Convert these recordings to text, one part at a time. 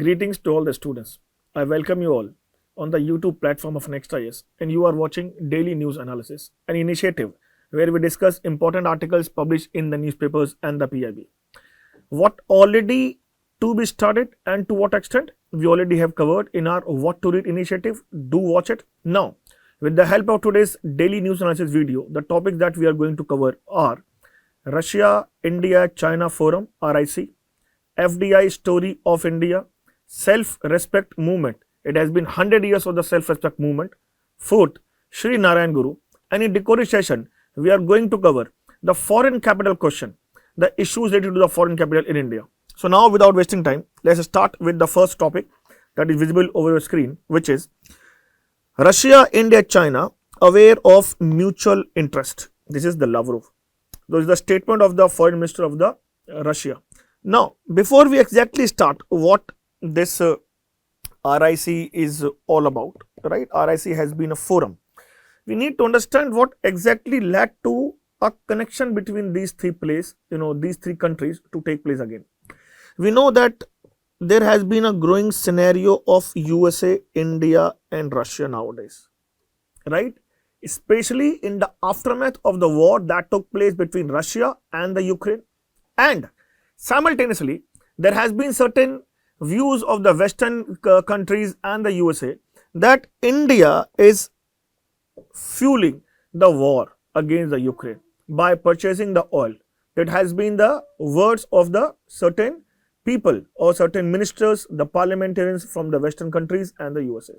Greetings to all the students. I welcome you all on the YouTube platform of NEXT IAS, and you are watching Daily News Analysis, an initiative where we discuss important articles published in the newspapers and the PIB. What already to be studied and to what extent we already have covered in our What to Read initiative. Do watch it. Now, with the help of today's Daily News Analysis video, the topics that we are going to cover are Russia, India, China Forum, RIC, FDI Story of India, Self-Respect Movement. It has been 100 years of the self-respect movement. Fourth, Sree Narayana Guru. And in decoded session, we are going to cover the foreign capital question, the issues related to the foreign capital in India. So now, without wasting time, let's start with the first topic that is visible over your screen, which is Russia, India, China aware of mutual interest. This is the Lavrov. This is the statement of the foreign minister of the Russia. Now, before we exactly start what this RIC is all about, right? RIC has been a forum. We need to understand what exactly led to a connection between these three places, these three countries to take place again. We know that there has been a growing scenario of USA, India and Russia nowadays, right? Especially in the aftermath of the war that took place between Russia and the Ukraine, and simultaneously there has been certain views of the Western countries and the USA that India is fueling the war against the Ukraine by purchasing the oil. That has been the words of the certain people or certain ministers, the parliamentarians from the Western countries and the USA.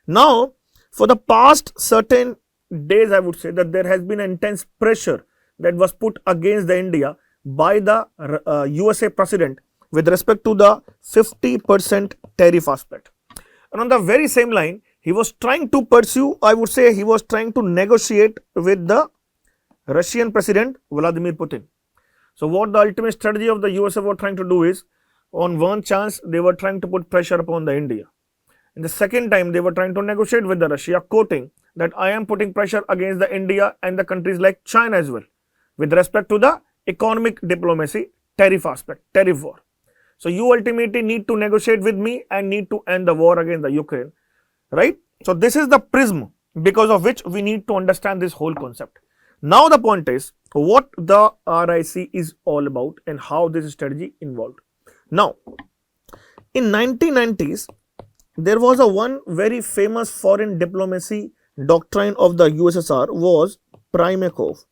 Now, for the past certain days, I would say that there has been intense pressure that was put against the India by the USA president with respect to the 50% tariff aspect. And on the very same line, he was trying to pursue, I would say he was trying to negotiate with the Russian president Vladimir Putin. So what the ultimate strategy of the USA were trying to do is, on one chance, they were trying to put pressure upon the India. And the second time, they were trying to negotiate with the Russia, quoting that I am putting pressure against the India and the countries like China as well, with respect to the economic diplomacy, tariff aspect, tariff war. So you ultimately need to negotiate with me and need to end the war against the Ukraine, right? So this is the prism because of which we need to understand this whole concept. Now the point is what the RIC is all about and how this strategy involved. Now, in 1990s, there was a one very famous foreign diplomacy doctrine of the USSR was Primakov.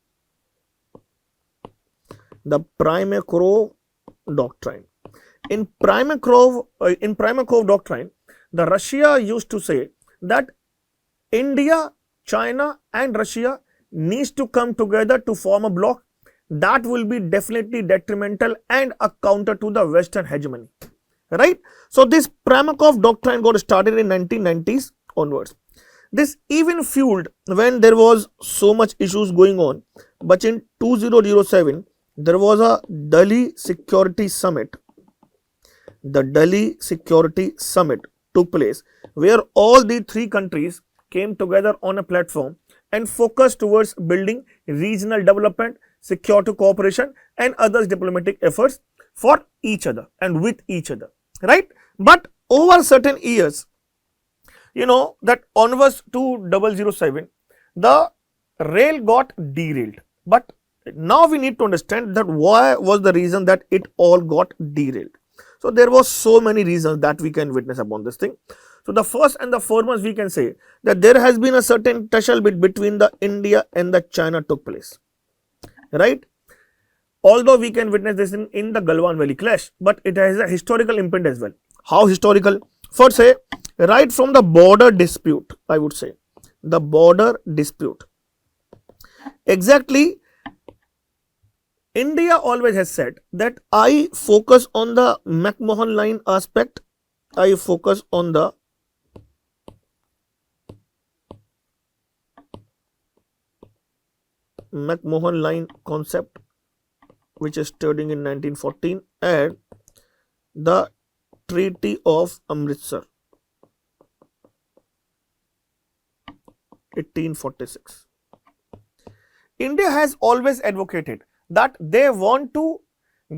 The Primakov doctrine. In Primakov doctrine, the Russia used to say that India, China and Russia needs to come together to form a bloc that will be definitely detrimental and a counter to the Western hegemony, right? So this Primakov doctrine got started in 1990s onwards. This even fueled when there was so much issues going on, but in 2007 there was a Delhi Security Summit. The Delhi Security Summit took place where all the three countries came together on a platform and focused towards building regional development, security cooperation and other diplomatic efforts for each other and with each other, right? But over certain years, that onwards to 007, the rail got derailed. But now we need to understand that why was the reason that it all got derailed. So there was so many reasons that we can witness upon this thing. So the first and the foremost, we can say that there has been a certain tussle between the India and the China took place, right? Although we can witness this in the Galwan Valley clash, but it has a historical imprint as well. How historical? For say, right from the border dispute, I would say, the border dispute. Exactly, India always has said that I focus on the McMahon line aspect, I focus on the McMahon line concept, which is studying in 1914, and the Treaty of Amritsar, 1846. India has always advocated that they want to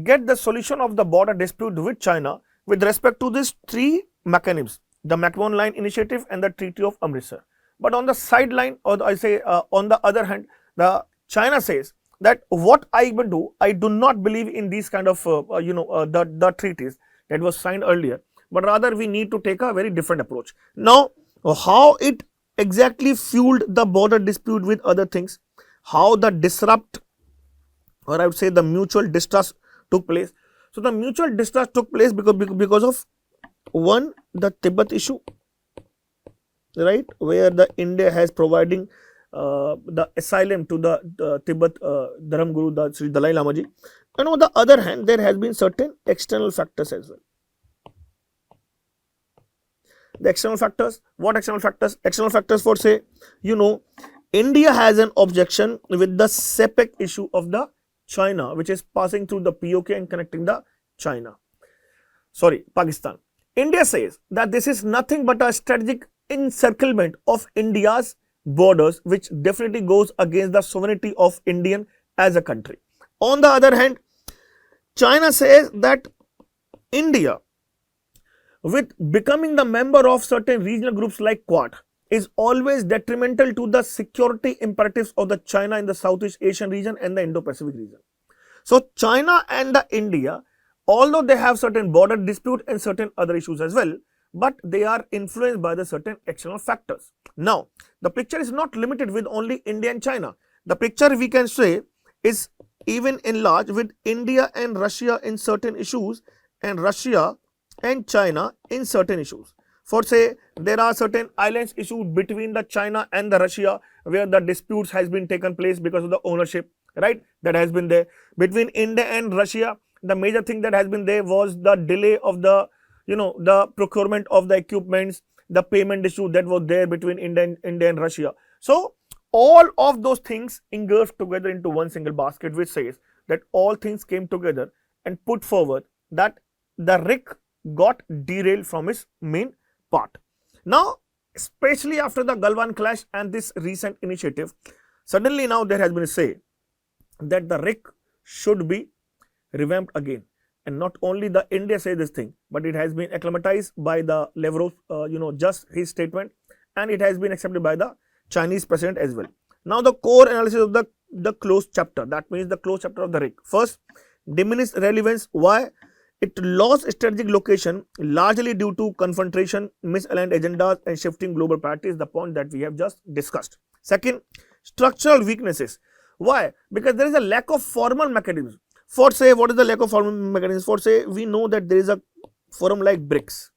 get the solution of the border dispute with China with respect to these three mechanisms, the McMahon Line Initiative and the Treaty of Amritsar. But on the sideline, or I say on the other hand, the China says that what I will do, I do not believe in these kind of the treaties that was signed earlier, but rather we need to take a very different approach. Now, how it exactly fueled the border dispute with other things, how the disrupt, or I would say the mutual distrust took place. So the mutual distrust took place because of one, the Tibet issue, right, where the India has providing the asylum to the Tibet Dharam Guru, the Sri Dalai Lama ji. And on the other hand, there has been certain external factors as well. The external factors, what external factors? External factors for say, India has an objection with the CPEC issue of the China, which is passing through the POK and connecting the Pakistan. India says that this is nothing but a strategic encirclement of India's borders, which definitely goes against the sovereignty of Indian as a country. On the other hand, China says that India, with becoming the member of certain regional groups like Quad, is always detrimental to the security imperatives of the China in the Southeast Asian region and the Indo-Pacific region. So China and the India, although they have certain border dispute and certain other issues as well, but they are influenced by the certain external factors. Now, the picture is not limited with only India and China. The picture we can say is even enlarged with India and Russia in certain issues and Russia and China in certain issues. For say, there are certain islands issues between the China and the Russia where the disputes has been taken place because of the ownership, right, that has been there. Between India and Russia, the major thing that has been there was the delay of the, the procurement of the equipments, the payment issue that was there between India and Russia. So, all of those things engulfed together into one single basket, which says that all things came together and put forward that the RIC got derailed from its main part. Now, especially after the Galwan clash and this recent initiative, suddenly now there has been a say that the RIC should be revamped again. And not only the India say this thing, but it has been acclimatized by the Lavrov, just his statement, and it has been accepted by the Chinese president as well. Now, the core analysis of the closed chapter, that means the closed chapter of the RIC. First, diminished relevance. Why? It lost strategic location largely due to confrontation, misaligned agendas and shifting global priorities, the point that we have just discussed. Second, structural weaknesses. Why? Because there is a lack of formal mechanisms. For say, what is the lack of formal mechanisms? For say, we know that there is a forum like BRICS,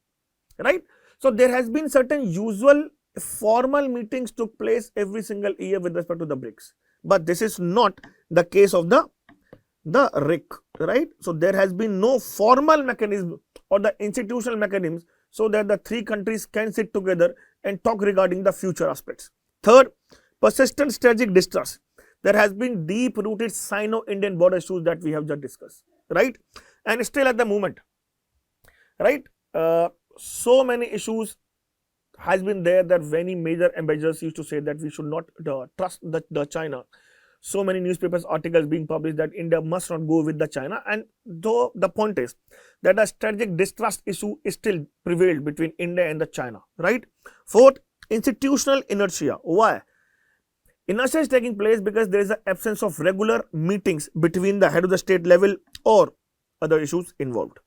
right? So, there has been certain usual formal meetings took place every single year with respect to the BRICS. But this is not the case of the RIC, right? So, there has been no formal mechanism or the institutional mechanisms so that the three countries can sit together and talk regarding the future aspects. Third, persistent strategic distrust. There has been deep-rooted Sino-Indian border issues that we have just discussed, right? And still at the moment, right? So many issues has been there that many major ambassadors used to say that we should not trust the China. So many newspapers articles being published that India must not go with the China, and though the point is that a strategic distrust issue is still prevailed between India and the China, right? Fourth, institutional inertia. Why? Inertia is taking place because there is an absence of regular meetings between the head of the state level or other issues involved.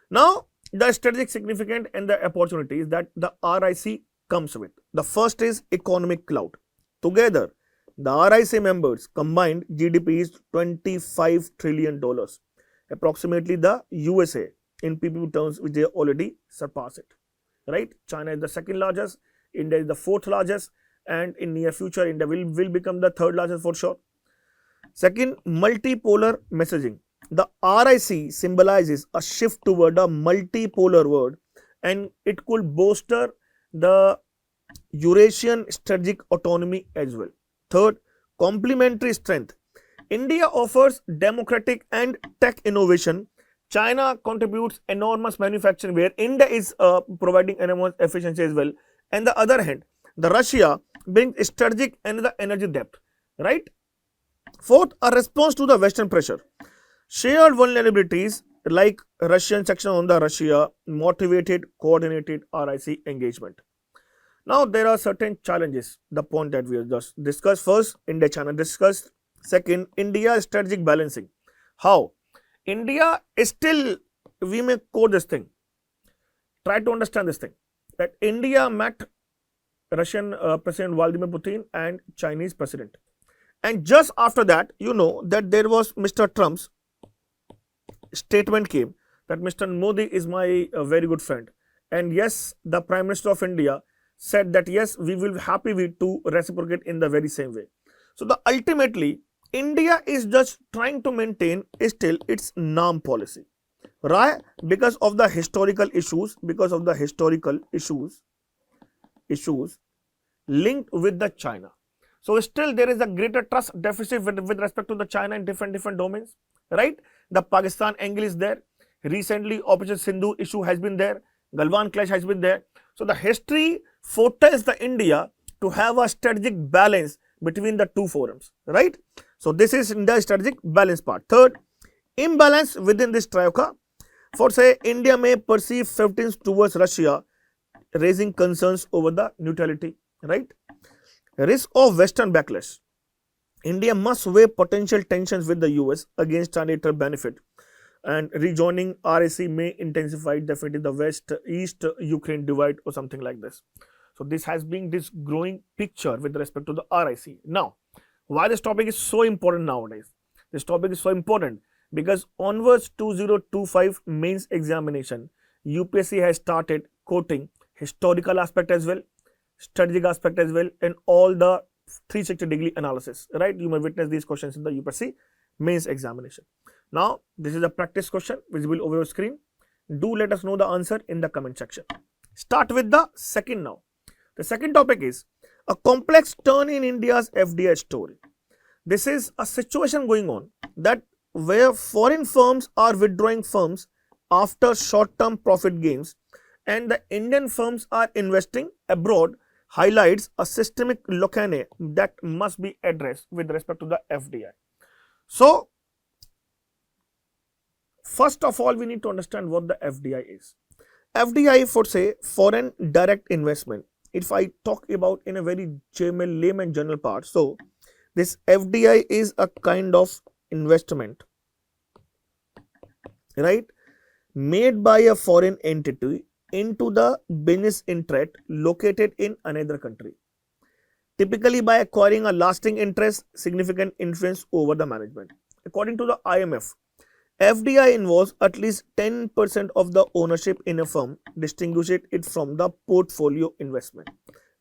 Now, the strategic significance and the opportunities that the RIC comes with. The first is economic clout. Together, the RIC members combined GDP is $25 trillion, approximately the USA in PPP terms, which they already surpass it, right? China is the second largest, India is the fourth largest, and in near future, India will become the third largest for sure. Second, multipolar messaging. The RIC symbolizes a shift toward a multipolar world, and it could bolster the Eurasian strategic autonomy as well. Third, complementary strength. India offers democratic and tech innovation. China contributes enormous manufacturing where India is providing enormous efficiency as well. And the other hand, the Russia brings strategic and the energy depth, right? Fourth, a response to the Western pressure. Shared vulnerabilities like Russian section on the Russia, motivated, coordinated RIC engagement. Now, there are certain challenges, the point that we have just discussed. First, India-China discussed. Second, India strategic balancing. How? India is still, we may quote this thing, try to understand this thing, that India met Russian President Vladimir Putin and Chinese President. And just after that, you know that there was Mr. Trump's statement came that Mr. Modi is my very good friend. And yes, the Prime Minister of India said that yes, we will be happy to reciprocate in the very same way. So the ultimately, India is just trying to maintain still its NAM policy, right? Because of the historical issues, linked with the China. So still there is a greater trust deficit with respect to the China in different domains, right? The Pakistan angle is there. Recently, Operation Sindhu issue has been there. Galwan clash has been there. So the history foretells the India to have a strategic balance between the two forums, right? So this is in the strategic balance part. Third, imbalance within this trioca. For say, India may perceive 15 towards Russia, raising concerns over the neutrality, right? Risk of Western backlash. India must weigh potential tensions with the US against trilateral benefit, and rejoining RAC may intensify definitely the West-East Ukraine divide or something like this. So this has been this growing picture with respect to the RIC. Now, why this topic is so important nowadays? This topic is so important because onwards 2025 mains examination, UPSC has started quoting historical aspect as well, strategic aspect as well, and all the 360-degree analysis, right? You may witness these questions in the UPSC mains examination. Now, this is a practice question visible over your screen. Do let us know the answer in the comment section. Start with the second now. The second topic is a complex turn in India's FDI story. This is a situation going on that where foreign firms are withdrawing firms after short-term profit gains and the Indian firms are investing abroad, highlights a systemic lacuna that must be addressed with respect to the FDI. So, first of all, we need to understand what the FDI is. FDI, for say, foreign direct investment. If I talk about in a very layman general part, so this FDI is a kind of investment, right, made by a foreign entity into the business interest located in another country, typically by acquiring a lasting interest, significant influence over the management. According to the IMF, FDI involves at least 10% of the ownership in a firm, distinguishing it from the portfolio investment.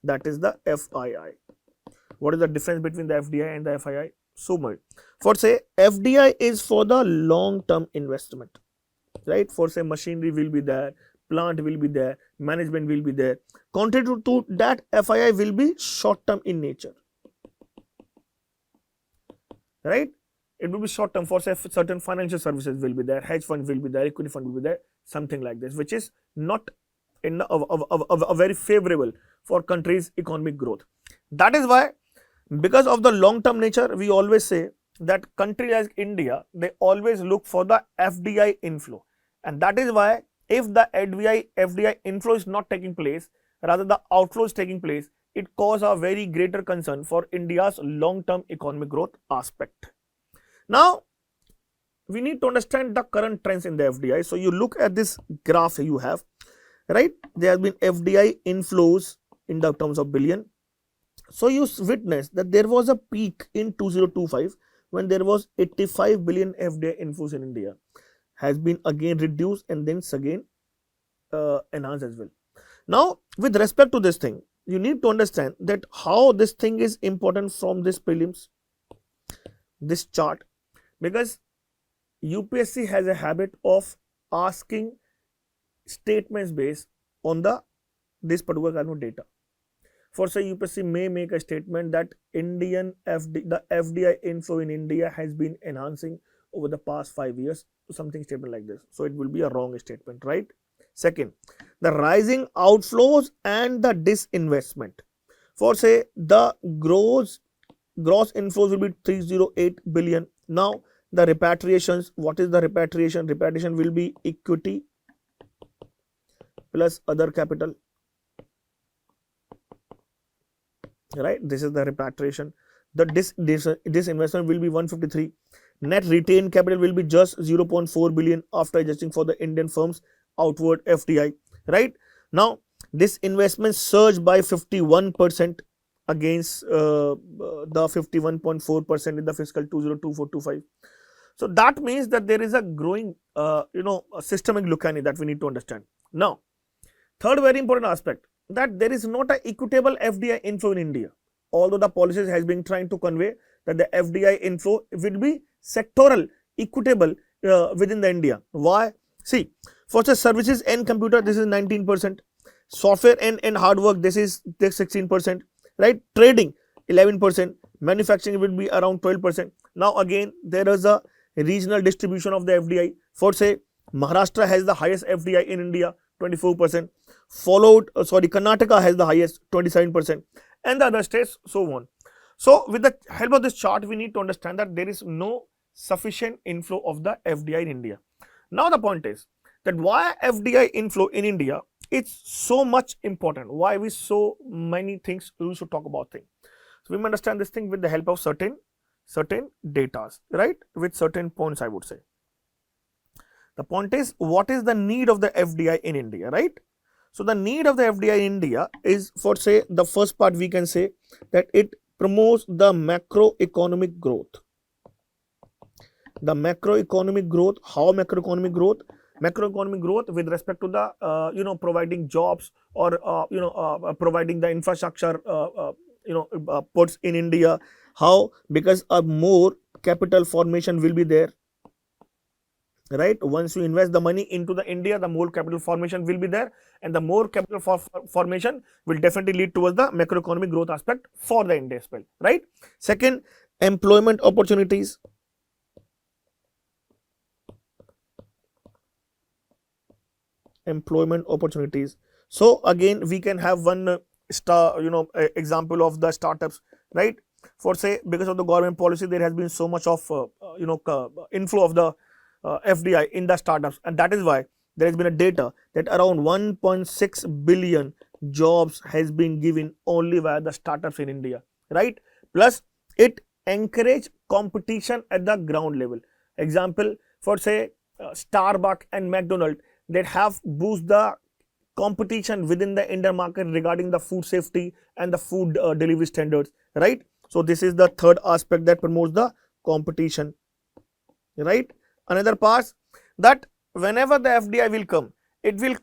That is the FII. What is the difference between the FDI and the FII? So much. For say, FDI is for the long-term investment, right? For say, machinery will be there, plant will be there, management will be there. Contrary to that, FII will be short-term in nature, right? It will be short term. For say, certain financial services will be there, hedge fund will be there, equity fund will be there, something like this, which is not in a very favorable for countries' economic growth. That is why, because of the long term nature, we always say that countries like India, they always look for the FDI inflow, and that is why if the FDI inflow is not taking place, rather the outflow is taking place, it causes a very greater concern for India's long term economic growth aspect. Now, we need to understand the current trends in the FDI. So, you look at this graph you have, right? There have been FDI inflows in the terms of billion. So, you witness that there was a peak in 2025 when there was 85 billion FDI inflows in India, has been again reduced and then again enhanced as well. Now, with respect to this thing, you need to understand that how this thing is important from this prelims, this chart. Because UPSC has a habit of asking statements based on this particular kind of data. For say, UPSC may make a statement that the FDI inflow in India has been enhancing over the past 5 years, something statement like this. So it will be a wrong statement, right? Second, the rising outflows and the disinvestment. For say, the gross inflows will be 308 billion. Now, the repatriations. What is the repatriation? Repatriation will be equity plus other capital, right? This is the repatriation. This investment will be 153. Net retained capital will be just 0.4 billion after adjusting for the Indian firms outward FDI, right? Now this investment surged by 51% against the 51.4% in the fiscal 2024-25. So that means that there is a growing a systemic locani that we need to understand. Now third very important aspect, that there is not an equitable FDI inflow in India, although the policies has been trying to convey that the FDI inflow will be sectoral, equitable within the India. Why? See, for the services and computer, this is 19%. Software and hard work, this is 16%. Right? Trading, 11%. Manufacturing will be around 12%. Now again, there is a regional distribution of the FDI. For say, Maharashtra has the highest FDI in India, 24%. Followed, Karnataka has the highest, 27%. And the other states, so on. So with the help of this chart, we need to understand that there is no sufficient inflow of the FDI in India. Now the point is that why FDI inflow in India is so much important. Why we so many things we should talk about things. So we may understand this thing with the help of certain data, right? With certain points, I would say. The point is, what is the need of the FDI in India, right? So the need of the FDI in India is, for say, the first part we can say that it promotes the macroeconomic growth. The macroeconomic growth, how macroeconomic growth? Macroeconomic growth with respect to the, providing jobs or, providing the infrastructure, ports in India. How? Because a more capital formation will be there. Right? Once you invest the money into the India, the more capital formation will be there, and the more capital formation will definitely lead towards the macroeconomic growth aspect for the India as well. Right? Second, employment opportunities. Employment opportunities. So again, we can have one example of the startups, right? For say, because of the government policy, there has been so much of inflow of the FDI in the startups, and that is why there has been a data that around 1.6 billion jobs has been given only via the startups in India, right? Plus it encourage competition at the ground level. Example, for say Starbucks and McDonald's, that have boost the competition within the Indian market regarding the food safety and the food delivery standards, right? So this is the third aspect that promotes the competition, right? Another part, that whenever the FDI will come, it will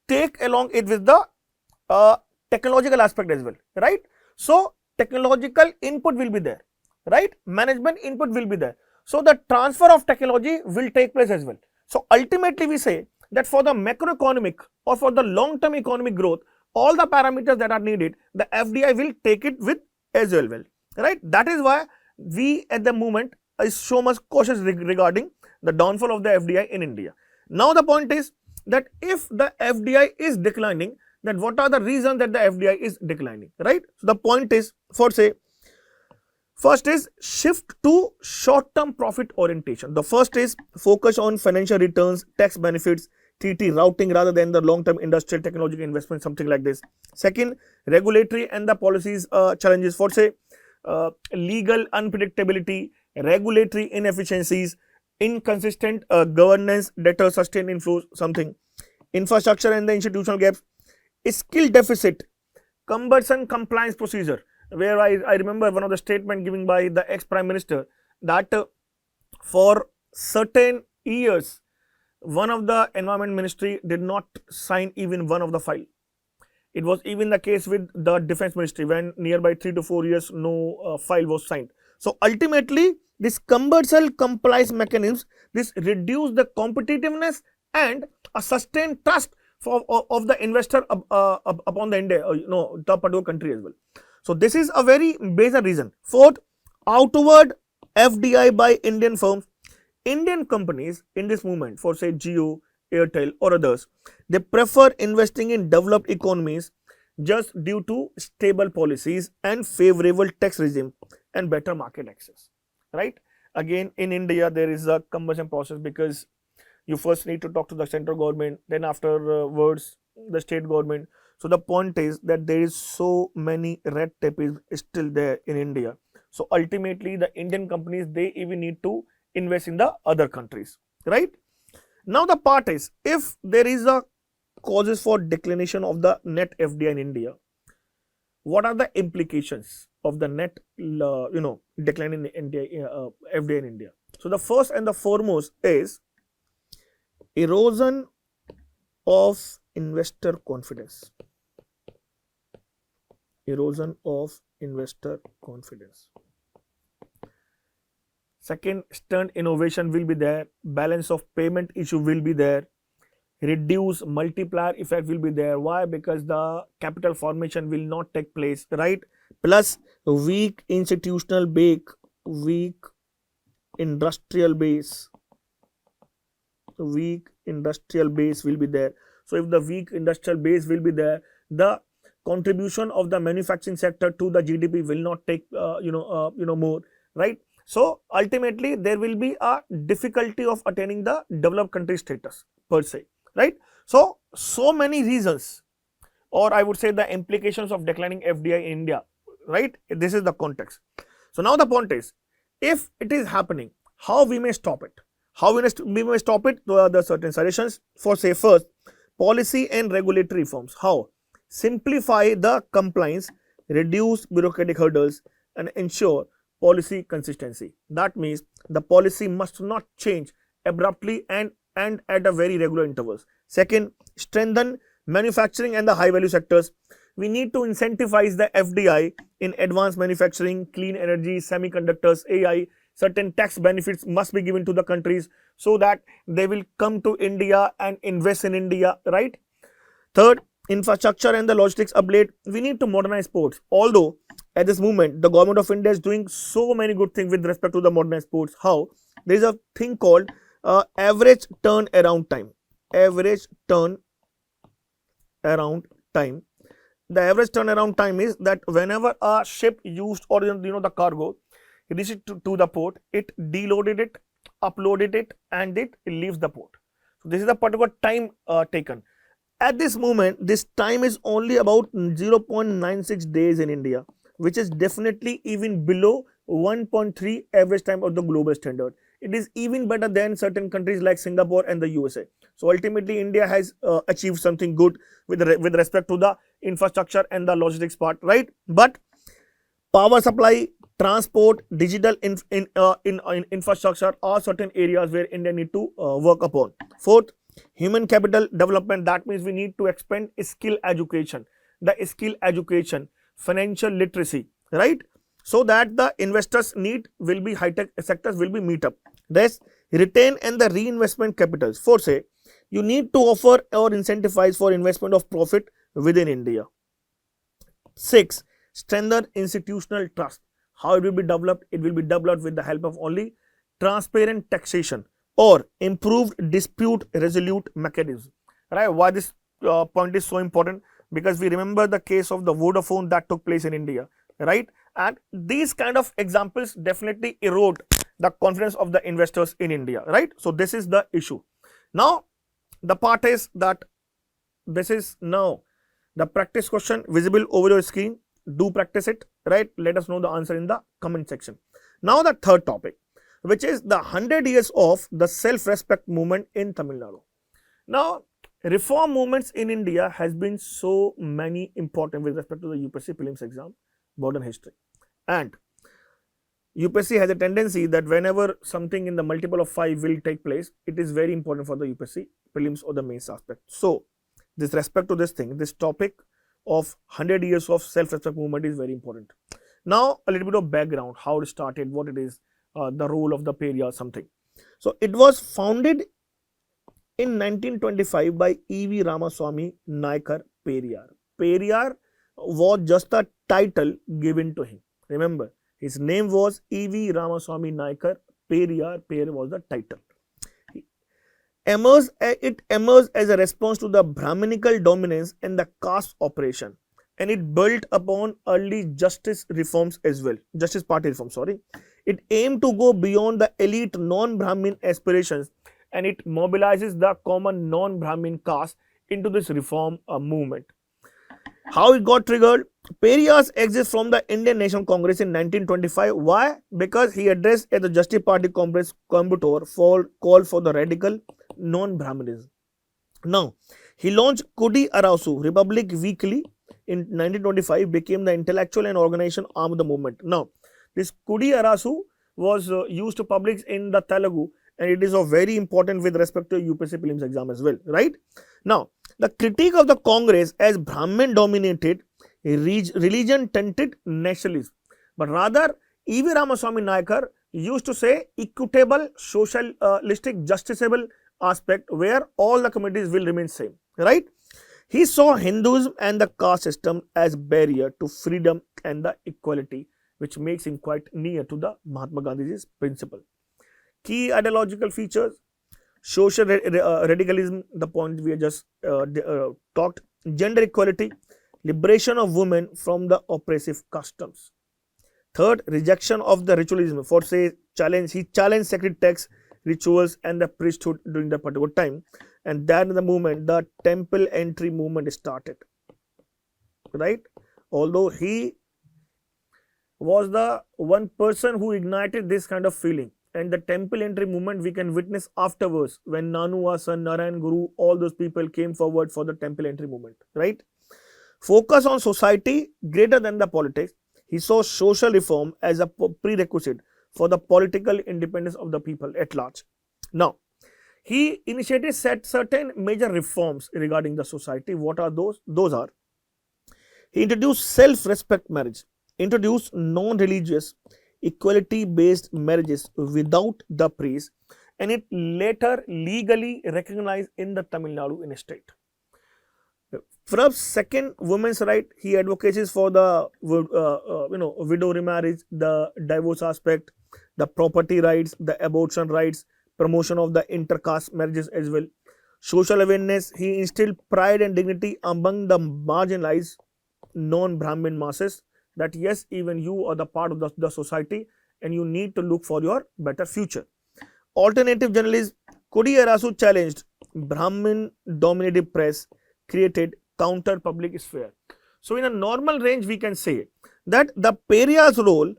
take along it with the technological aspect as well, right? So technological input will be there, right? Management input will be there. So the transfer of technology will take place as well. So ultimately we say that for the macroeconomic or for the long-term economic growth, all the parameters that are needed, the FDI will take it with as well, right? That is why we at the moment is so much cautious regarding the downfall of the FDI in India. Now the point is that if the FDI is declining, then what are the reasons that the FDI is declining, right? So the point is, for say, first is shift to short-term profit orientation. The first is focus on financial returns, tax benefits, TT routing rather than the long-term industrial technological investment, something like this. Second, regulatory and the policies challenges. For say, legal unpredictability, regulatory inefficiencies, inconsistent governance, debtor sustained inflows, something. Infrastructure and the institutional gaps, skill deficit, cumbersome compliance procedure, where I remember one of the statement given by the ex-Prime Minister that for certain years, one of the Environment Ministry did not sign even one of the file. It was even the case with the Defense Ministry when nearby 3 to 4 years no file was signed. So ultimately, this cumbersome compliance mechanisms, this reduce the competitiveness and a sustained trust of the investor upon the India, the particular country as well. So this is a very major reason. Fourth, outward FDI by Indian firms. Indian companies in this movement, for say Jio, Airtel or others, they prefer investing in developed economies just due to stable policies and favorable tax regime and better market access, right? Again, in India, there is a cumbersome process because you first need to talk to the central government, then afterwards the state government. So the point is that there is so many red tape is still there in India. So ultimately, the Indian companies, they even need to invest in the other countries, right? Now the part is, if there is a causes for declination of the net FDI in India, what are the implications of the net decline in India, FDI in India? So the first and the foremost is erosion of investor confidence. Erosion of investor confidence. Second, stunt innovation will be there, balance of payment issue will be there, reduce multiplier effect will be there. Why? Because the capital formation will not take place, right? Plus weak institutional base, weak industrial base, weak industrial base will be there. So if the weak industrial base will be there, the contribution of the manufacturing sector to the GDP will not take more, right? So ultimately there will be a difficulty of attaining the developed country status per se, right? So many reasons, or I would say the implications of declining FDI in India, right? This is the context. So now the point is, if it is happening, how we may stop it? How we may stop it? There are the certain suggestions. For say first, policy and regulatory reforms. How? Simplify the compliance, reduce bureaucratic hurdles, and ensure policy consistency. That means the policy must not change abruptly and at a very regular intervals. Second, strengthen manufacturing and the high value sectors. We need to incentivize the FDI in advanced manufacturing, clean energy, semiconductors, AI. Certain tax benefits must be given to the countries so that they will come to India and invest in India, right? Third, infrastructure and the logistics upgrade. We need to modernize ports. Although at this moment, the government of India is doing so many good things with respect to the modernized ports. How? There is a thing called average turnaround time. Average turnaround time. The average turnaround time is that whenever a ship used or the cargo reaches to the port, it deloaded it, uploaded it, and it leaves the port. So this is the particular time taken. At this moment, this time is only about 0.96 days in India, which is definitely even below 1.3 average time of the global standard. It is even better than certain countries like Singapore and the USA. So ultimately, India has achieved something good with respect to the infrastructure and the logistics part, right? But power supply, transport, digital infrastructure are certain areas where India need to work upon. Fourth, human capital development. That means we need to expand skill education, financial literacy, right? So that the investors need will be high-tech sectors will be meet up. Thus, retain and the reinvestment capitals. For say, you need to offer or incentivize for investment of profit within India. 6. Strengthen institutional trust. How it will be developed? It will be developed with the help of only transparent taxation or improved dispute resolute mechanism. Right? Why this point is so important? Because we remember the case of the Vodafone that took place in India, right? And these kind of examples definitely erode the confidence of the investors in India, right? So this is the issue. Now, the part is that this is now the practice question visible over your screen. Do practice it, right? Let us know the answer in the comment section. Now, the third topic, which is the 100 years of the self-respect movement in Tamil Nadu. Now, reform movements in India has been so many important with respect to the UPSC Prelims exam, modern history. And UPSC has a tendency that whenever something in the multiple of 5 will take place, it is very important for the UPSC Prelims or the mains aspect. So, with respect to this thing, this topic of 100 years of self-respect movement is very important. Now, a little bit of background, how it started, what it is, the role of the Periyar, something. So, it was founded in 1925 by E.V. Ramaswamy Naikar Periyar. Periyar was just a title given to him. Remember, his name was E.V. Ramaswamy Naikar Periyar. Periyar was the title. It emerged as a response to the Brahminical dominance and the caste operation, and it built upon early justice reforms as well. Justice party reforms, sorry. It aimed to go beyond the elite non-Brahmin aspirations, and it mobilizes the common non-Brahmin caste into this reform movement. How it got triggered? Periyar's exit from the Indian National Congress in 1925. Why? Because he addressed at the Justice Party Congress Coimbatore for call for the radical non-Brahminism. Now, he launched Kudi Arasu, Republic Weekly in 1925, became the intellectual and organization arm of the movement. Now, this Kudi Arasu was used to publish in the Telugu, and it is of very important with respect to UPSC Prelims exam as well, right? Now, the critique of the Congress as Brahmin dominated, religion tainted nationalism, but rather E.V. Ramaswamy Nayakar used to say equitable, socialistic, justiciable aspect where all the communities will remain same, right? He saw Hinduism and the caste system as barrier to freedom and the equality, which makes him quite near to the Mahatma Gandhi's principle. Key ideological features: social radicalism, the point we have just talked, gender equality, liberation of women from the oppressive customs. Third, rejection of the ritualism. For say, he challenged sacred texts, rituals, and the priesthood during that particular time, and then the movement, the temple entry movement started. Right? Although he was the one person who ignited this kind of feeling, and the temple entry movement we can witness afterwards when Nanu Asan, Narayan Guru, all those people came forward for the temple entry movement, right? Focus on society greater than the politics. He saw social reform as a prerequisite for the political independence of the people at large. Now, he initiated certain major reforms regarding the society. What are those? Those are: he introduced self-respect marriage, introduced non-religious equality-based marriages without the priest, and it later legally recognized in the Tamil Nadu in a state. From second, women's right, he advocates for the widow remarriage, the divorce aspect, the property rights, the abortion rights, promotion of the intercaste marriages as well. Social awareness, he instilled pride and dignity among the marginalized non-Brahmin masses, that yes, even you are the part of the society and you need to look for your better future. Alternative journalism, Kudi Arasu challenged Brahmin dominated press, created counter public sphere. So in a normal range we can say that the Periyar's role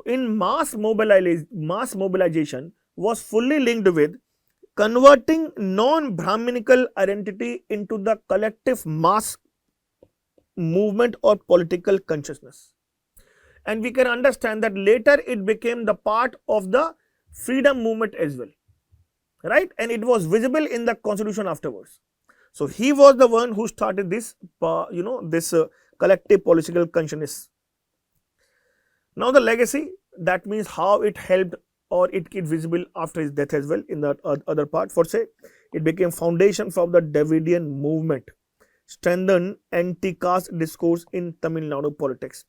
in mass mobilization was fully linked with converting non-Brahminical identity into the collective mass movement or political consciousness. And we can understand that later it became the part of the freedom movement as well, right? And it was visible in the constitution afterwards. So he was the one who started this, collective political consciousness. Now the legacy, that means how it helped or it is visible after his death as well in the other part. For say, it became foundation for the Dravidian movement, strengthened anti-caste discourse in Tamil Nadu politics.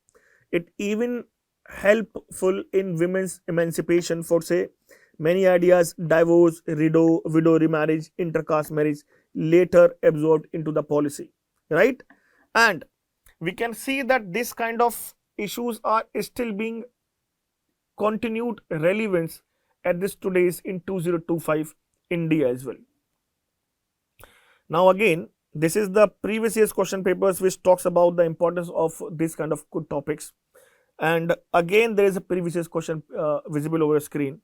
It even helpful in women's emancipation. For say, many ideas, divorce, widow remarriage, intercaste marriage, later absorbed into the policy, right? And we can see that this kind of issues are still being continued relevance at this today's in 2025 India as well. Now again, this is the previous year's question papers which talks about the importance of this kind of good topics, and again there is a previous year's question visible over the screen,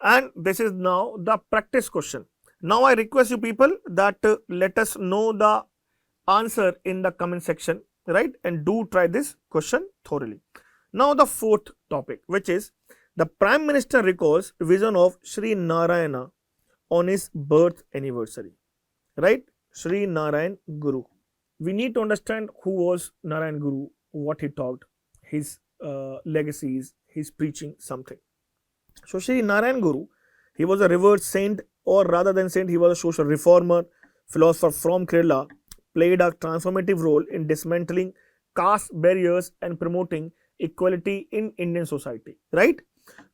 and this is now the practice question. Now I request you people that let us know the answer in the comment section, right? And do try this question thoroughly. Now the fourth topic, which is the Prime Minister recalls vision of Sree Narayana on his birth anniversary, right? Sree Narayana Guru. We need to understand who was Narayan Guru, what he taught, his legacies, his preaching, something. So Sree Narayana Guru, he was a revered saint, or rather than saint, he was a social reformer, philosopher from Kerala, played a transformative role in dismantling caste barriers and promoting equality in Indian society, right?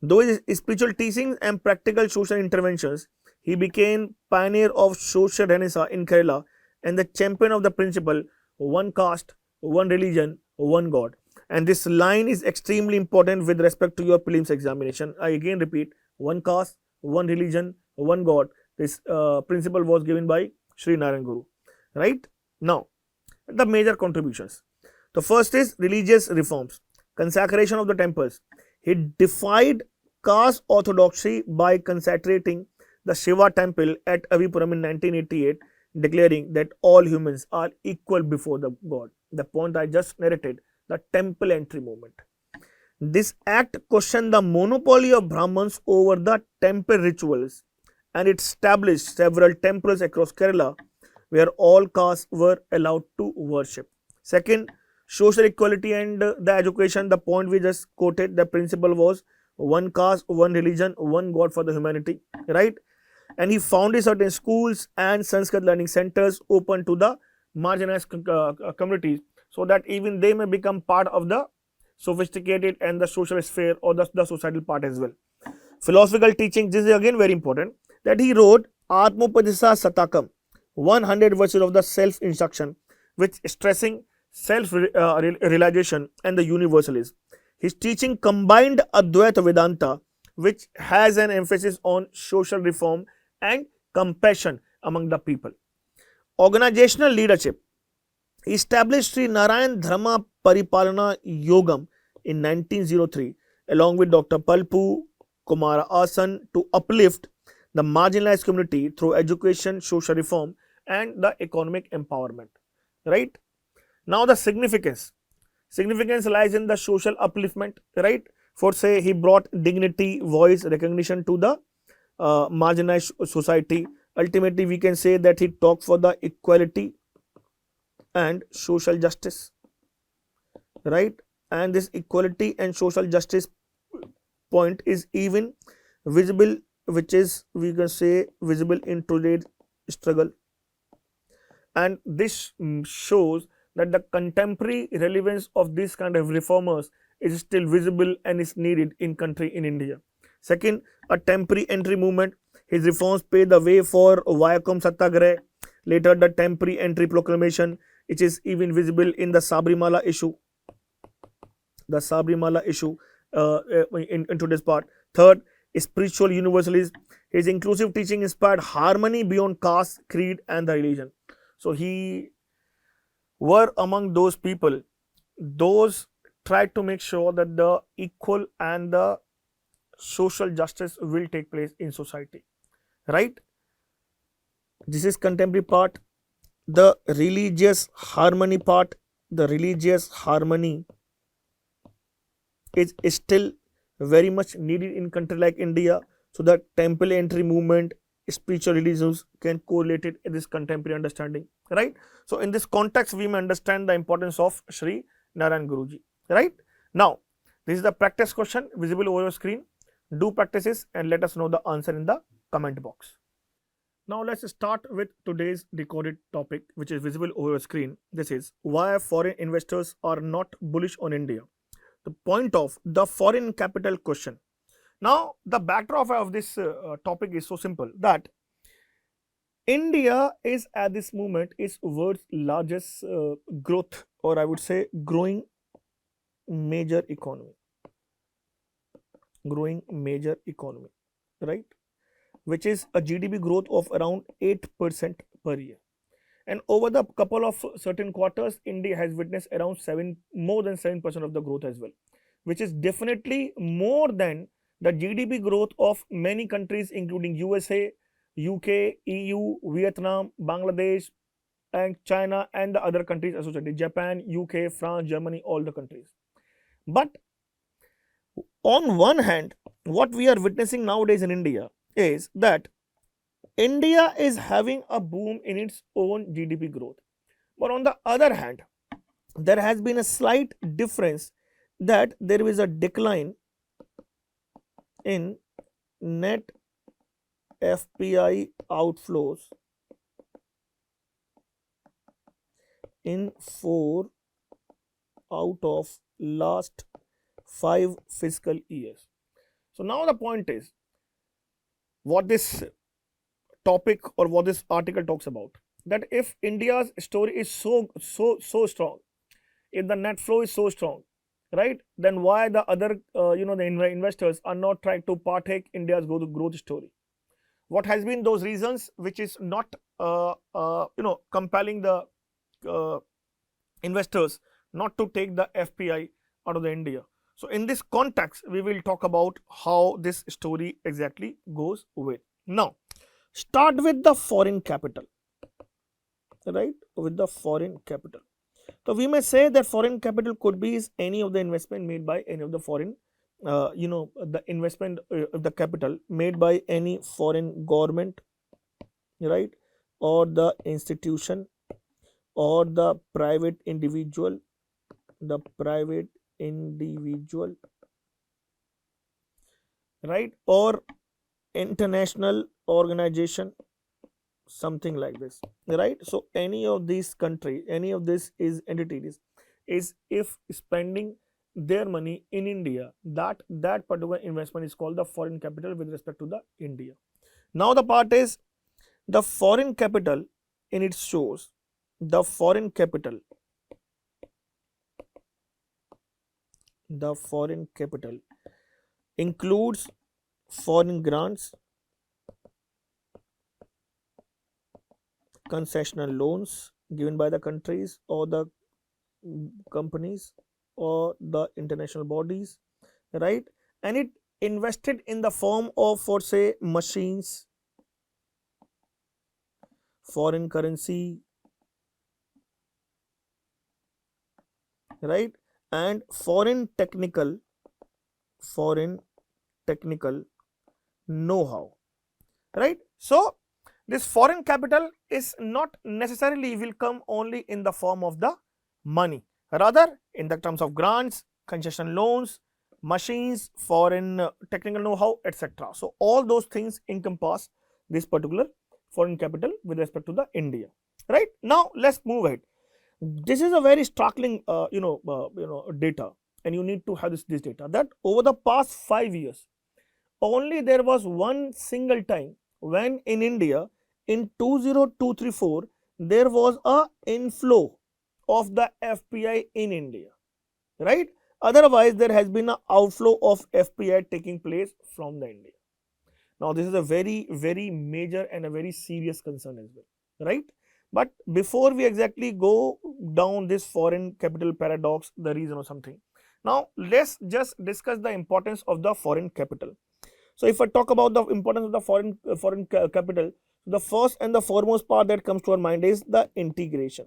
Though his spiritual teachings and practical social interventions, he became pioneer of social renaissance in Kerala and the champion of the principle one caste, one religion, one God. And this line is extremely important with respect to your prelims examination. I again repeat, one caste, one religion, one God. This principle was given by Sree Narayana Guru. Right? Now, the major contributions. The first is religious reforms, consecration of the temples. He defied caste orthodoxy by consecrating the Shiva temple at Avipuram in 1988, declaring that all humans are equal before the God. The point I just narrated, the temple entry movement. This act questioned the monopoly of Brahmins over the temple rituals, and it established several temples across Kerala where all castes were allowed to worship. Second, social equality and the education. The point we just quoted, the principle was one caste, one religion, one God for the humanity, right? And he founded certain schools and Sanskrit learning centers open to the marginalized communities, so that even they may become part of the sophisticated and the social sphere or the societal part as well. Philosophical teaching, this is again very important, that he wrote Atmopadisa Satakam, 100 verses of the self-instruction, which stressing self-realization and the universalism. His teaching combined Advaita Vedanta, which has an emphasis on social reform and compassion among the people. Organizational leadership. He established Sree Narayana Dharma Paripalana Yogam in 1903 along with Dr. Palpu Kumara Asan to uplift the marginalized community through education, social reform and the economic empowerment. Right? Now the significance. Significance lies in the social upliftment, right? For say he brought dignity, voice, recognition to the marginalized society. Ultimately, we can say that he talked for the equality and social justice, right? And this equality and social justice point is even visible, which is we can say visible in today's struggle. And this shows that the contemporary relevance of this kind of reformers is still visible and is needed in country in India. Second, a temporary entry movement. His reforms paved the way for Vayakam Satyagraha, later the temporary entry proclamation, which is even visible in the Sabrimala issue. The Sabrimala issue in today's part. Third, spiritual universalism. His inclusive teaching inspired harmony beyond caste, creed and the religion. So he were among those people, those tried to make sure that the equal and the social justice will take place in society, right? This is contemporary part. The religious harmony part, the religious harmony is still very much needed in country like India, so that temple entry movement, spiritual religions can correlate it in this contemporary understanding, right? So in this context, we may understand the importance of Sree Narayana Guruji, right? Now, this is the practice question visible over your screen. Do practices and let us know the answer in the comment box. Now let's start with today's recorded topic, which is visible over your screen. This is why foreign investors are not bullish on India. The point of the foreign capital question. Now, the backdrop of this topic is so simple that India is at this moment its world's largest growth, or I would say growing major economy. Growing major economy, right? Which is a GDP growth of around 8% per year. And over the couple of certain quarters, India has witnessed around more than 7% of the growth as well, which is definitely more than the GDP growth of many countries including USA, UK, EU, Vietnam, Bangladesh and China and the other countries associated, Japan, UK, France, Germany, all the countries. But on one hand, what we are witnessing nowadays in India is that India is having a boom in its own GDP growth. But on the other hand, there has been a slight difference that there is a decline in net FPI outflows in 4 out of last 5 fiscal years. So now the point is, what this topic or what this article talks about, that if India's story is so strong, if the net flow is so strong, right? Then why the other the investors are not trying to partake India's growth story? What has been those reasons which is not compelling the uh, investors not to take the FPI out of the India? So in this context, we will talk about how this story exactly goes with. Now, start with the foreign capital, right? With the foreign capital. So we may say that foreign capital could be is any of the investment made by any of the foreign, the investment, the capital made by any foreign government, right? Or the institution, or the private individual, the private individual, right? Or international organization, something like this, right? So any of these country, any of this is entities, is if spending their money in India, that particular investment is called the foreign capital with respect to the India. Now the part is the foreign capital in its shows, the foreign capital, the foreign capital includes foreign grants, concessional loans given by the countries or the companies or the international bodies, right? And it invested in the form of, for say, machines, foreign currency, right? And foreign technical know-how, right? So this foreign capital is not necessarily will come only in the form of the money, rather in the terms of grants, concession loans, machines, foreign technical know-how, etc. So all those things encompass this particular foreign capital with respect to the India, right? Now let's move ahead. This is a very startling data, and you need to have this data, that over the past 5 years only there was one single time when in India in 20234 there was a inflow of the FPI in India, right? Otherwise there has been an outflow of FPI taking place from the India. Now this is a very major and a very serious concern as well, right? But before we exactly go down this foreign capital paradox, the reason or something, now let's just discuss the importance of the foreign capital. So if I talk about the importance of the foreign capital, the first and the foremost part that comes to our mind is the integration.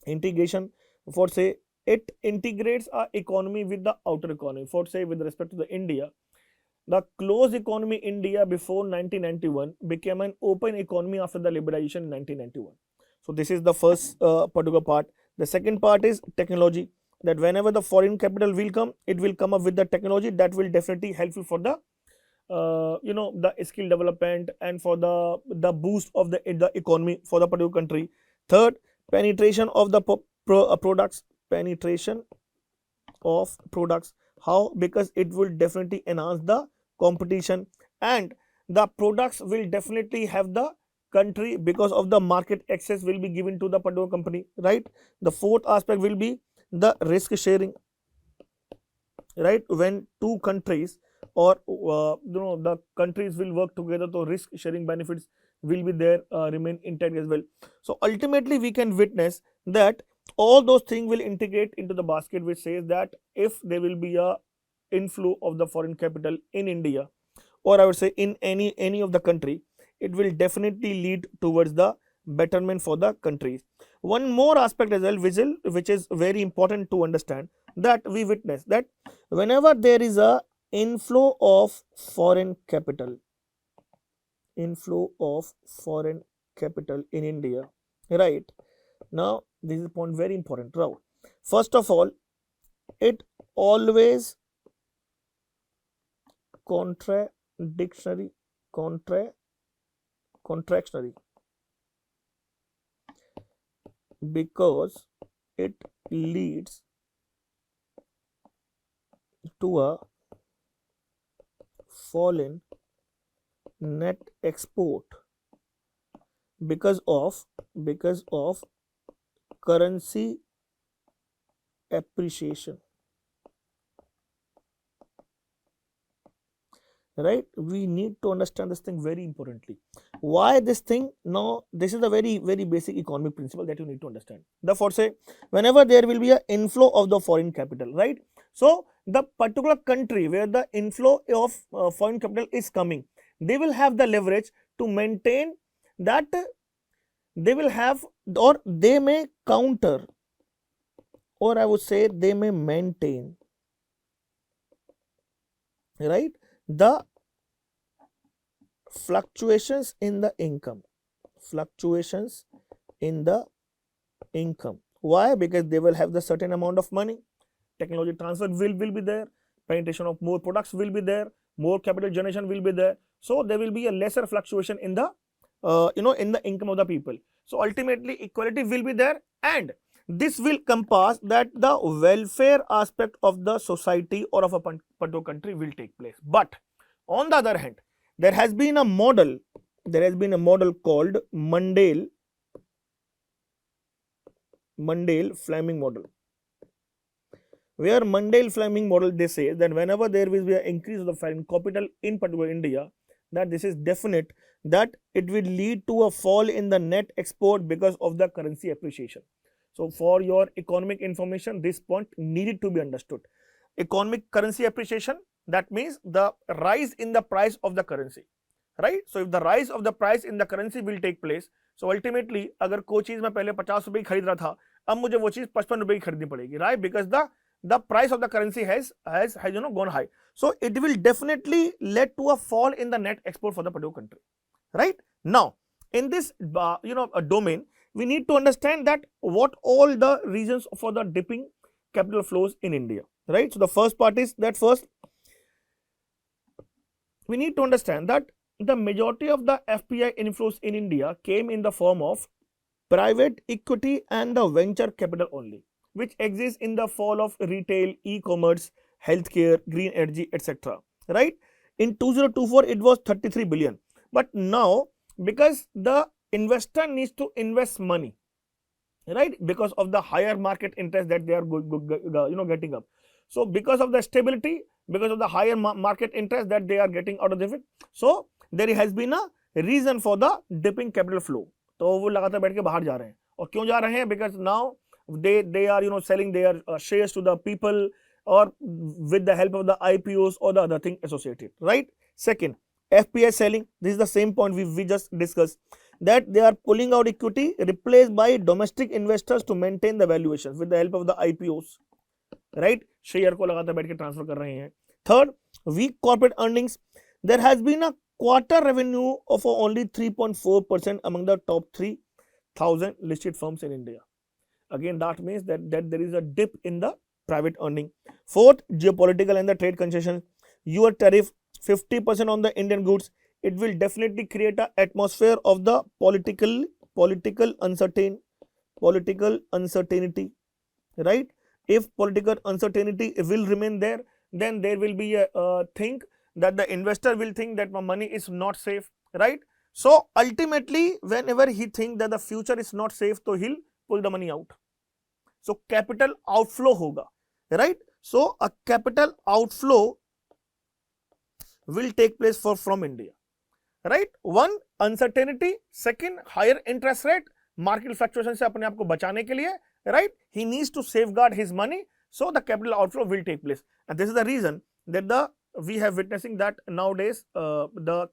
Integration, for say, it integrates our economy with the outer economy. For say, with respect to the India, the closed economy India before 1991 became an open economy after the liberalization in 1991. So this is the first particular part. The second part is technology. That whenever the foreign capital will come, it will come up with the technology that will definitely help you for the the skill development and for the boost of the economy for the particular country. Third, penetration of the products, penetration of products. How? Because it will definitely enhance the competition, and the products will definitely have the country, because of the market access will be given to the particular company, right? The fourth aspect will be the risk sharing, right? When two countries or the countries will work together, so risk sharing benefits will be there, remain intact as well. So ultimately we can witness that all those things will integrate into the basket, which says that if there will be a inflow of the foreign capital in India, or I would say in any of the country, it will definitely lead towards the betterment for the countries. One more aspect as well, which is very important to understand, that we witness that whenever there is a inflow of foreign capital, inflow of foreign capital in India, right? Now this is a point very important. Now, first of all, it always contradictory, contractionary, because it leads to a fall in net export because of currency appreciation, right? We need to understand this thing very importantly. Why this thing? Now, this is a very basic economic principle that you need to understand. Therefore, say whenever there will be an inflow of the foreign capital, right? So the particular country where the inflow of foreign capital is coming, they will have the leverage to maintain that. They will have, or they may counter, or I would say they may maintain, right, the fluctuations in the income. Fluctuations in the income. Why? Because they will have the certain amount of money. Technology transfer will be there. Penetration of more products will be there. More capital generation will be there. So there will be a lesser fluctuation in the in the income of the people. So ultimately equality will be there, and this will compass that the welfare aspect of the society or of a particular country will take place. But on the other hand, there has been a model called Mundell-Fleming model, where Mundell-Fleming model, they say that whenever there will be an increase of the foreign capital in particular India, that this is definite that it will lead to a fall in the net export because of the currency appreciation. So for your economic information, this point needed to be understood. Economic currency appreciation, that means the rise in the price of the currency, right? So if the rise of the price in the currency will take place, so ultimately अगर कोई चीज मैं पहले 50 रुपए की खरीद रहा था, अब मुझे वो चीज 55 रुपए की खरीदनी पड़ेगी, right? Because the price of the currency has gone high. So it will definitely lead to a fall in the net export for the particular country, right? Now in this domain, we need to understand that what all the reasons for the dipping capital flows in India, right? So the first part is that first we need to understand that the majority of the FPI inflows in India came in the form of private equity and the venture capital only, which exists in the fall of retail, e-commerce, healthcare, green energy, etc. Right? In 2024, it was 33 billion. But now, because the investor needs to invest money, right? Because of the higher market interest that they are getting up. So because of the stability, because of the higher market interest that they are getting out of it, so there has been a reason for the dipping capital flow. तो वो लगातार बैठ के बाहर जा रहे हैं, और क्यों जा रहे हैं? Because now they are selling their shares to the people, or with the help of the IPOs or the other thing associated, right? Second, FPI selling. This is the same point we just discussed, that they are pulling out equity replaced by domestic investors to maintain the valuations with the help of the IPOs, right? Share को लगातार बैठ के transfer कर रहे हैं. Third, weak corporate earnings. There has been a quarter revenue of only 3.4% among the top 3,000 listed firms in India. Again, that means that there is a dip in the private earning. Fourth, geopolitical and the trade concessions. Your tariff 50% on the Indian goods, it will definitely create an atmosphere of the political uncertainty, right? If political uncertainty will remain there, then there will be a thing that the investor will think that my money is not safe, right? So ultimately, whenever he thinks that the future is not safe, so he'll pull the money out. So capital outflow hoga, right? So a capital outflow will take place from India, right? One, uncertainty. Second, higher interest rate. Market fluctuation से अपने आप को बचाने के लिए, right? He needs to safeguard his money, so the capital outflow will take place, and this is the reason that we have witnessing that nowadays the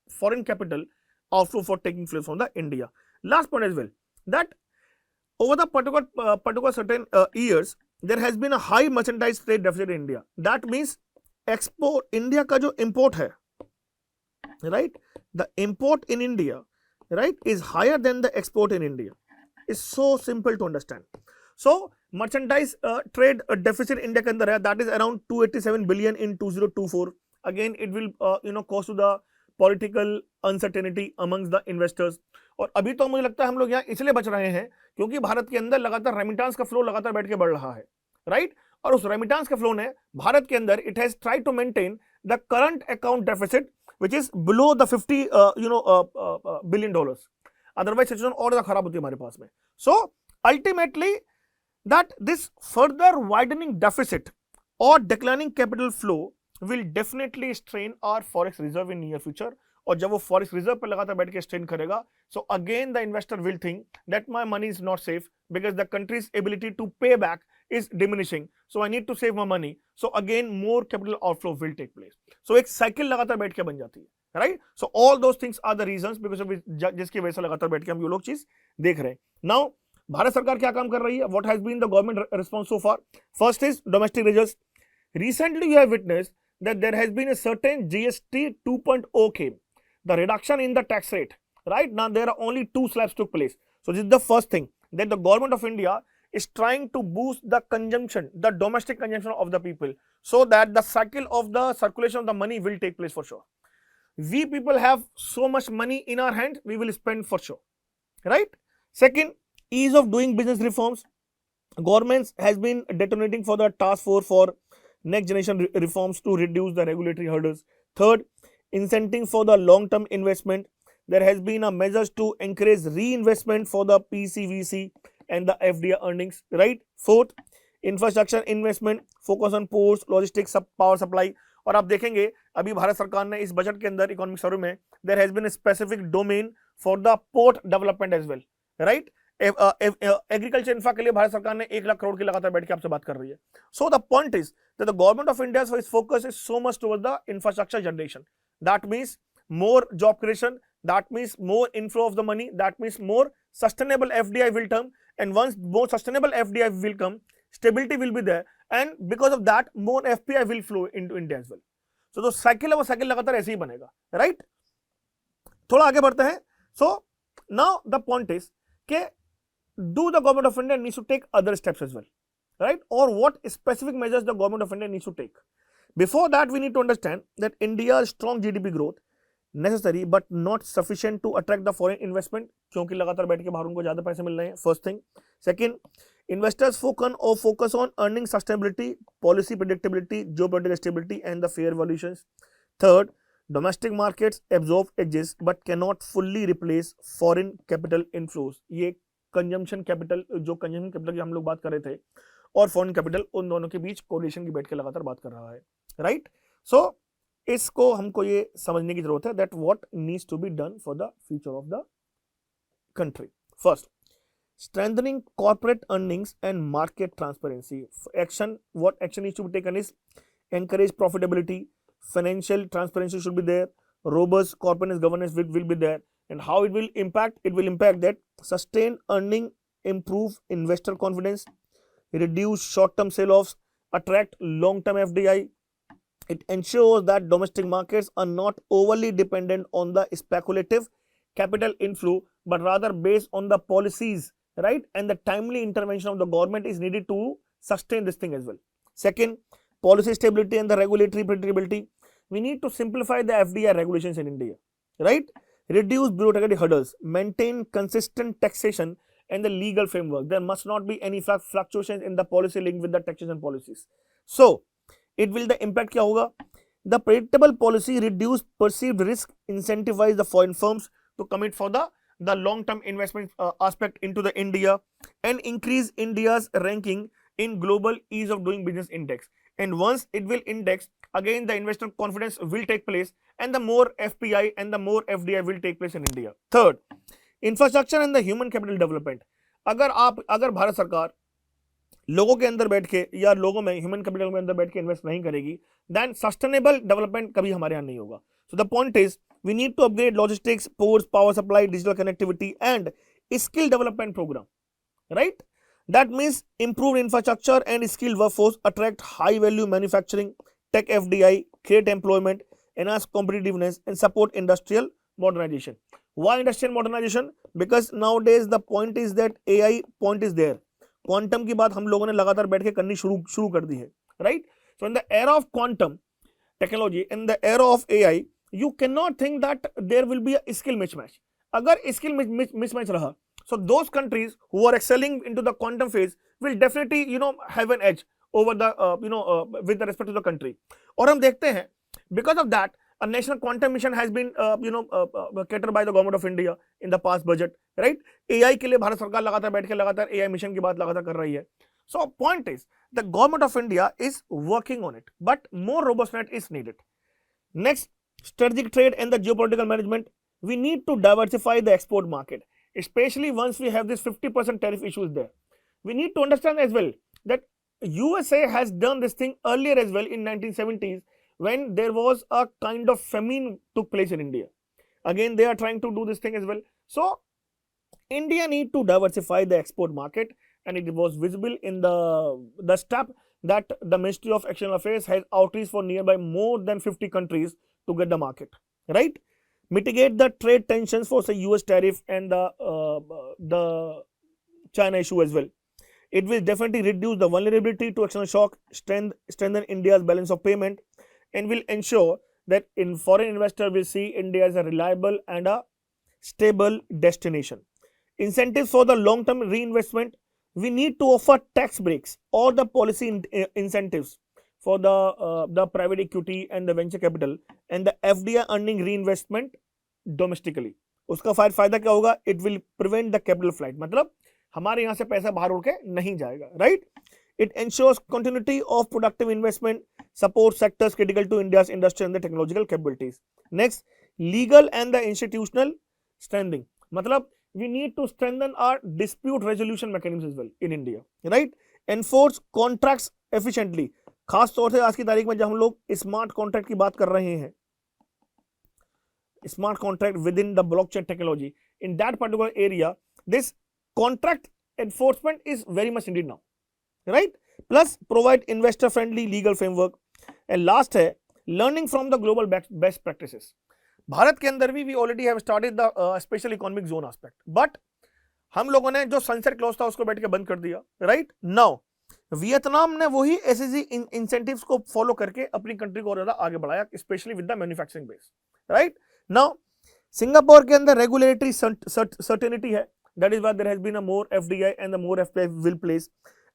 foreign capital outflow for taking place from the India. Last point as well, that over the particular certain years, there has been a high merchandise trade deficit in India. That means export India का जो import है, right? The import in India, right, is higher than the export in India. It's so simple to understand. So merchandise trade deficit India के अंदर है, that is around 287 billion in 2024. Again, it will cause to the political uncertainty amongst the investors. और अभी तो मुझे लगता है हम लोग यहाँ इसलिए बच रहे हैं क्योंकि भारत के अंदर लगातार रेमिटेंस का फ्लो लगातार बैठ के बढ़ रहा है, राइट? और उस रेमिटेंस के फ्लो ने भारत के अंदर it has tried to maintain the current account deficit which is below the 50 billion dollars. Otherwise situation और ज़्यादा खराब होती है हमारे पास में. So ultimately that this further widening deficit or declining capital flow will definitely strain our forex reserve in near future. और जब वो forex reserve पे लगातार बैठ के strain करेगा, so again the investor will think that my money is not safe because the country's ability to pay back is diminishing. So I need to save my money. So again more capital outflow will take place. So एक cycle लगातार बैठ के बन जाती है, right? So all those things are the reasons because of जिसकी वजह से लगातार बैठ के हम ये लोग चीज देख रहे हैं. Now भारत सरकार क्या काम कर रही है? What has been the government response so far? First is domestic results. Recently, you have witnessed that there has been a certain GST 2.0 came, the reduction in the tax rate. Right now, there are only 2 slabs took place. So this is the first thing that the government of India is trying to boost the consumption, the domestic consumption of the people, so that the cycle of the circulation of the money will take place for sure. We people have so much money in our hand, we will spend for sure. Right? Second, ease of doing business reforms. Governments has been detonating for the task force for next generation reforms to reduce the regulatory hurdles. Third, incenting for the long-term investment. There has been a measures to encourage reinvestment for the PCVC and the FDI earnings, right? Fourth, infrastructure investment, focus on ports, logistics, power supply. और आप देखेंगे अभी भारत सरकार ने इस budget के अंदर economic survey में there has been a specific domain for the port development as well, right? Agriculture infra के लिए भारत सरकार ने 1 लाख करोड़ की लगातार बैठ के आपसे बात कर रही है. सो the point is that the government of India focus is so much towards the infrastructure generation. That means more job creation, that means more inflow of the money, that means more sustainable FDI will come, and once more sustainable FDI will come, stability will be there, and because of that more FPI will flow into India as well. So the cycle है वो cycle लगातार ऐसे ही बनेगा, right? थोड़ा आगे बढ़ते हैं. So now the point is कि do the government of India needs to take other steps as well, right? Or what specific measures the government of India needs to take? Before that, we need to understand that India's strong GDP growth necessary but not sufficient to attract the foreign investment, क्योंकि लगातार बैठ के बाहर उनको ज्यादा पैसे मिल रहे हैं. First thing. Second, investors focus on earning sustainability, policy predictability, geopolitical stability, and the fair valuations. Third, domestic markets absorb edges but cannot fully replace foreign capital inflows. ये कंजम्पशन कैपिटल, जो कंजम्पशन कैपिटल की हम लोग बात कर रहे थे, और फॉरेन कैपिटल, उन दोनों के बीच कोरिलेशन की बैठ के लगातार बात कर रहा है, राइट? सो इसको हमको ये समझने की जरूरत है that what needs to be done for the future of the country. First, strengthening corporate earnings and market transparency. What action needs to be taken is encourage profitability, financial transparency should be there, robust corporate governance will be there. And how it will impact? It will impact that sustain earning, improve investor confidence, reduce short-term sell-offs, attract long-term FDI. It ensures that domestic markets are not overly dependent on the speculative capital inflow, but rather based on the policies, right? And the timely intervention of the government is needed to sustain this thing as well. Second, policy stability and the regulatory predictability. We need to simplify the FDI regulations in India, right? Reduce bureaucratic hurdles, maintain consistent taxation and the legal framework. There must not be any fluctuations in the policy linked with the taxation policies. So, it will the impact क्या होगा? The predictable policy reduce perceived risk, incentivize the foreign firms to commit for the long-term investment aspect into the India, and increase India's ranking in global ease of doing business index. And once it will index, again the investor confidence will take place, and the more FPI and the more FDI will take place in India. Third, infrastructure and the human capital development. अगर भारत सरकार लोगों के अंदर बैठ के या लोगों में ह्यूमन कैपिटल के अंदर बैठ के इन्वेस्ट नहीं करेगी, देन सस्टेनेबल डेवलपमेंट कभी हमारे यहाँ नहीं होगा. सो the point is we need to upgrade logistics, ports, power supply, digital connectivity, and skill development program, right? That means improve infrastructure and skilled workforce, attract high value manufacturing, tech FDI, create employment, enhance competitiveness, and support industrial modernization. Why industrial modernization? Because nowadays the point is that AI point is there. Quantum की बात हम लोगों ने लगातार बैठ के करनी शुरू कर दी है, right? So in the era of quantum technology, in the era of AI, you cannot think that there will be a skill mismatch. अगर skill mismatch रहा, so those countries who are excelling into the quantum phase will definitely have an edge over the with the respect to the country. और हम देखते हैं because of that a national quantum mission has been catered by the government of India in the past budget, right? AI के लिए भारत सरकार लगातार बैठ के लगातार AI मिशन की बात लगातार कर रही है. So point is, the government of India is working on it, but more robustness is needed. Next, strategic trade and the geopolitical management. We need to diversify the export market, especially once we have this 50% tariff issues there. We need to understand as well that USA has done this thing earlier as well in 1970s when there was a kind of famine took place in India. Again, they are trying to do this thing as well. So India need to diversify the export market, and it was visible in the step that the Ministry of External Affairs has outreach for nearby more than 50 countries to get the market, right? Mitigate the trade tensions for say US tariff and the China issue as well. It will definitely reduce the vulnerability to external shock, strengthen India's balance of payment, and will ensure that foreign investor will see India as a reliable and a stable destination. Incentives for the long-term reinvestment. We need to offer tax breaks or the policy incentives for the private equity and the venture capital and the FDI earning reinvestment domestically. उसका फायदा क्या होगा? It will prevent the capital flight. मतलब हमारे यहाँ से पैसा बाहर उड़ के नहीं जाएगा, right? It ensures continuity of productive investment, support sectors critical to India's industrial and the technological capabilities. Next, legal and the institutional strengthening. मतलब we need to strengthen our dispute resolution mechanisms as well in India, right? Enforce contracts efficiently. खास तौर से आज की तारीख में जब हम लोग स्मार्ट कॉन्ट्रैक्ट की बात कर रहे हैं, smart contract within the blockchain technology, in that particular area, this contract enforcement is very much needed now, right? Plus provide investor friendly legal framework. And last है learning from the global best practices. Bharat के अंदर भी we already have started the special economic zone aspect, but हम लोगों ने जो sunset clause था उसको बैठ के बंद कर दिया, right? Now वियतनाम ने वही SEZ incentives को फॉलो करके अपनी कंट्री को और ज्यादा आगे बढ़ाया, specially with the manufacturing base, right? Now Singapore के अंदर रेगुलेटरी सर्टेनिटी है, that is why there has been a more FDI and the more FDI will place.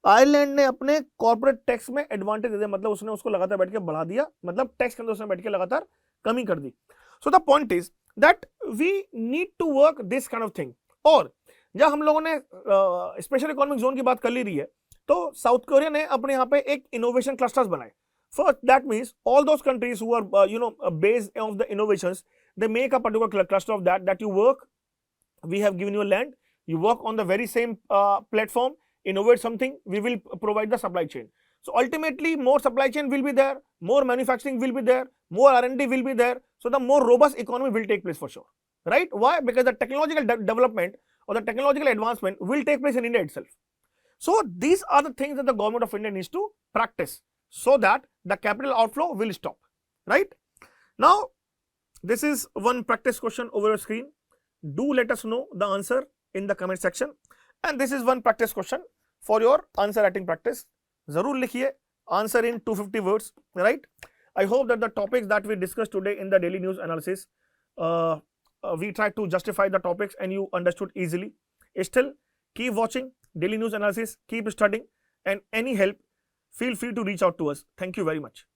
Ireland ने अपने कॉर्पोरेट टैक्स में एडवांटेज दे दिया, मतलब उसने उसको लगातार बैठ के बढ़ा दिया, मतलब टैक्स के अंदर उसने बैठ के लगातार कमी कर दी. So the point is that we need to work this kind of thing. और जब हम लोगों ने स्पेशल इकोनॉमिक जोन की बात कर ली रही है, तो साउथ कोरिया ने अपने यहाँ पे एक इनोवेशन क्लस्टर्स बनाए. First, that means all those countries who are based of the innovations, they make a particular cluster of that you work. We have given you a land, you work on the very same platform, innovate something, we will provide the supply chain. So ultimately, more supply chain will be there, more manufacturing will be there, more R&D will be there. So the more robust economy will take place for sure, right? Why? Because the technological development or the technological advancement will take place in India itself. So these are the things that the government of India needs to practice, so that the capital outflow will stop, right? Now, this is one practice question over your screen. Do let us know the answer in the comment section. And this is one practice question for your answer writing practice. Zarur likhiye answer in 250 words, right? I hope that the topics that we discussed today in the daily news analysis, we tried to justify the topics and you understood easily. Still, keep watching daily news analysis, keep studying, and any help, feel free to reach out to us. Thank you very much.